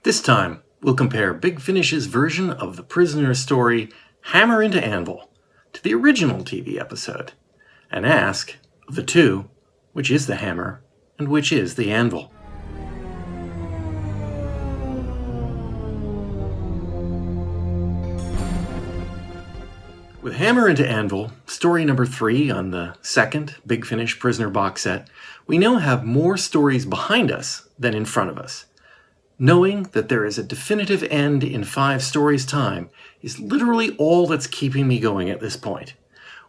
This time, we'll compare Big Finish's version of the prisoner's story, Hammer into Anvil, to the original TV episode, and ask, of the two, which is the hammer and which is the anvil. With Hammer into Anvil, story number 3 on the second Big Finish Prisoner box set, we now have more stories behind us than in front of us. Knowing that there is a definitive end in 5 stories' time is literally all that's keeping me going at this point.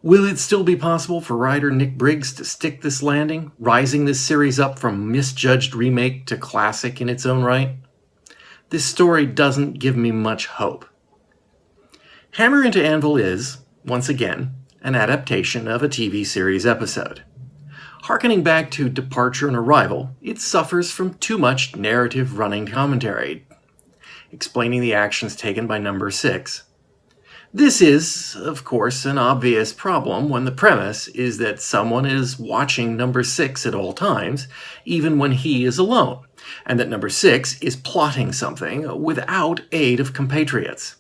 Will it still be possible for writer Nick Briggs to stick this landing, rising this series up from misjudged remake to classic in its own right? This story doesn't give me much hope. Hammer into Anvil is, once again, an adaptation of a TV series episode. Harkening back to Departure and Arrival, it suffers from too much narrative running commentary, explaining the actions taken by number 6. This is, of course, an obvious problem when the premise is that someone is watching number 6 at all times, even when he is alone, and that number 6 is plotting something without aid of compatriots.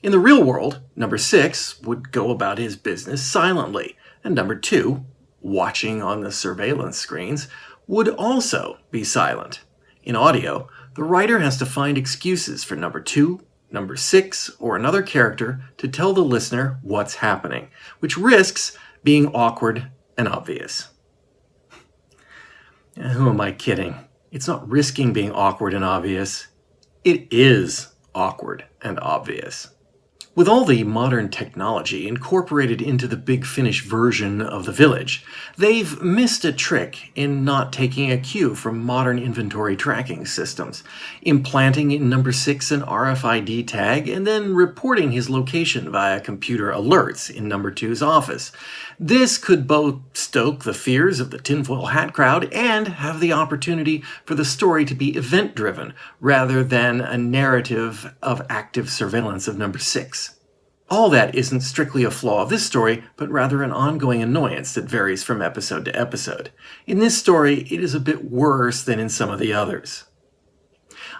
In the real world, number 6 would go about his business silently, and number 2, watching on the surveillance screens, would also be silent. In audio, the writer has to find excuses for number 2, number 6, or another character to tell the listener what's happening, which risks being awkward and obvious. Who am I kidding? It's not risking being awkward and obvious. It is awkward and obvious. With all the modern technology incorporated into the Big Finish version of the Village, they've missed a trick in not taking a cue from modern inventory tracking systems, implanting in number 6 an RFID tag, and then reporting his location via computer alerts in number 2's office. This could both stoke the fears of the tinfoil hat crowd and have the opportunity for the story to be event-driven, rather than a narrative of active surveillance of number 6. All that isn't strictly a flaw of this story, but rather an ongoing annoyance that varies from episode to episode. In this story, it is a bit worse than in some of the others.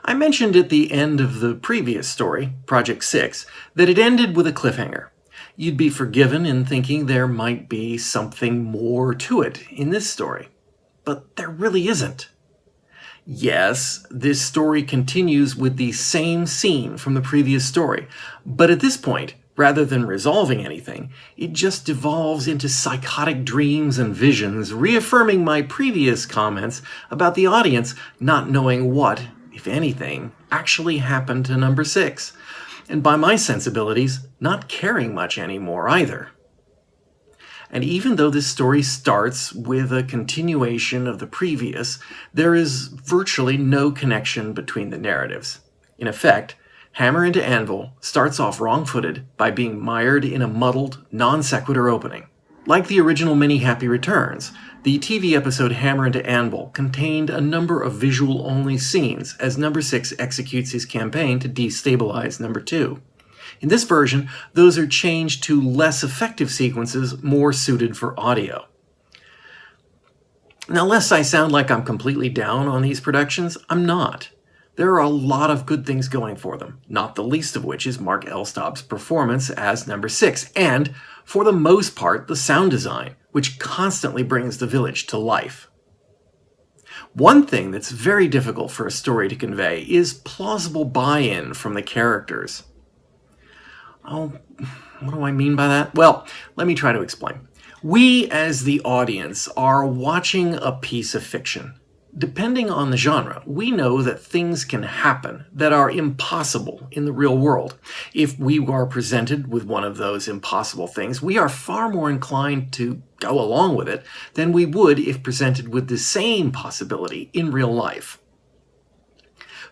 I mentioned at the end of the previous story, Project 6, that it ended with a cliffhanger. You'd be forgiven in thinking there might be something more to it in this story. But there really isn't. Yes, this story continues with the same scene from the previous story, but at this point, rather than resolving anything, it just devolves into psychotic dreams and visions, reaffirming my previous comments about the audience not knowing what, if anything, actually happened to number 6, and by my sensibilities, not caring much anymore either. And even though this story starts with a continuation of the previous, there is virtually no connection between the narratives. In effect, Hammer into Anvil starts off wrong-footed by being mired in a muddled, non-sequitur opening. Like the original Many Happy Returns, the TV episode Hammer into Anvil contained a number of visual-only scenes as number 6 executes his campaign to destabilize number 2. In this version, those are changed to less effective sequences more suited for audio. Now, lest I sound like I'm completely down on these productions, I'm not. There are a lot of good things going for them, not the least of which is Mark Elstob's performance as number 6, and, for the most part, the sound design, which constantly brings the village to life. One thing that's very difficult for a story to convey is plausible buy-in from the characters. Oh, what do I mean by that? Well, let me try to explain. We, as the audience, are watching a piece of fiction. Depending on the genre, we know that things can happen that are impossible in the real world. If we are presented with one of those impossible things, we are far more inclined to go along with it than we would if presented with the same possibility in real life.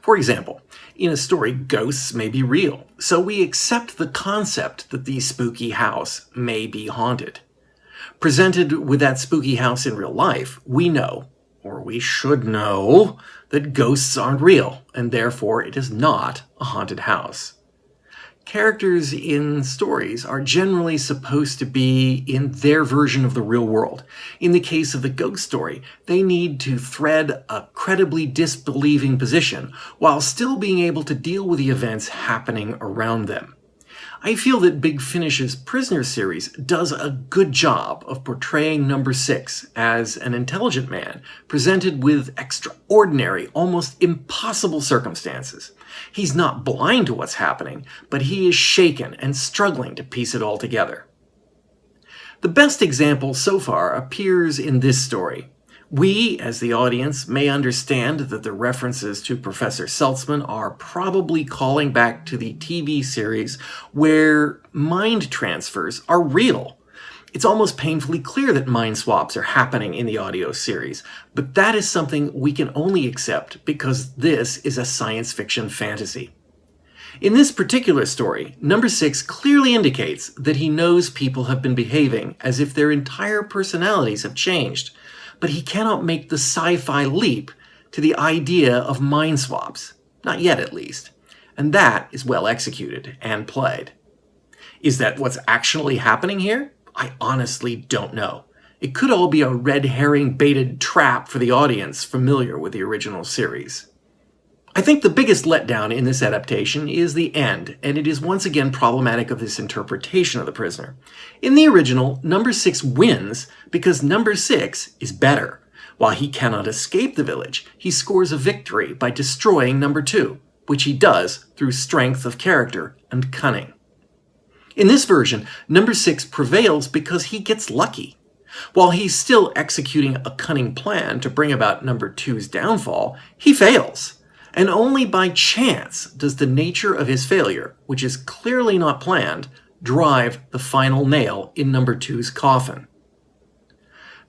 For example, in a story, ghosts may be real, so we accept the concept that the spooky house may be haunted. Presented with that spooky house in real life, we know, or we should know, that ghosts aren't real, and therefore it is not a haunted house. Characters in stories are generally supposed to be in their version of the real world. In the case of the ghost story, they need to thread a credibly disbelieving position while still being able to deal with the events happening around them. I feel that Big Finish's Prisoner series does a good job of portraying Number 6 as an intelligent man presented with extraordinary, almost impossible circumstances. He's not blind to what's happening, but he is shaken and struggling to piece it all together. The best example so far appears in this story. We, as the audience, may understand that the references to Professor Seltzman are probably calling back to the TV series where mind transfers are real. It's almost painfully clear that mind swaps are happening in the audio series, but that is something we can only accept because this is a science fiction fantasy. In this particular story, Number 6 clearly indicates that he knows people have been behaving as if their entire personalities have changed, but he cannot make the sci-fi leap to the idea of mind swaps. Not yet, at least. And that is well executed and played. Is that what's actually happening here? I honestly don't know. It could all be a red herring baited trap for the audience familiar with the original series. I think the biggest letdown in this adaptation is the end, and it is once again problematic of this interpretation of the prisoner. In the original, Number 6 wins because Number 6 is better. While he cannot escape the village, he scores a victory by destroying Number 2, which he does through strength of character and cunning. In this version, Number 6 prevails because he gets lucky. While he's still executing a cunning plan to bring about Number 2's downfall, he fails. And only by chance does the nature of his failure, which is clearly not planned, drive the final nail in Number 2's coffin.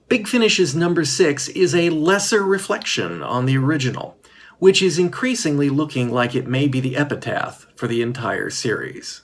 Big Finish's Number 6 is a lesser reflection on the original, which is increasingly looking like it may be the epitaph for the entire series.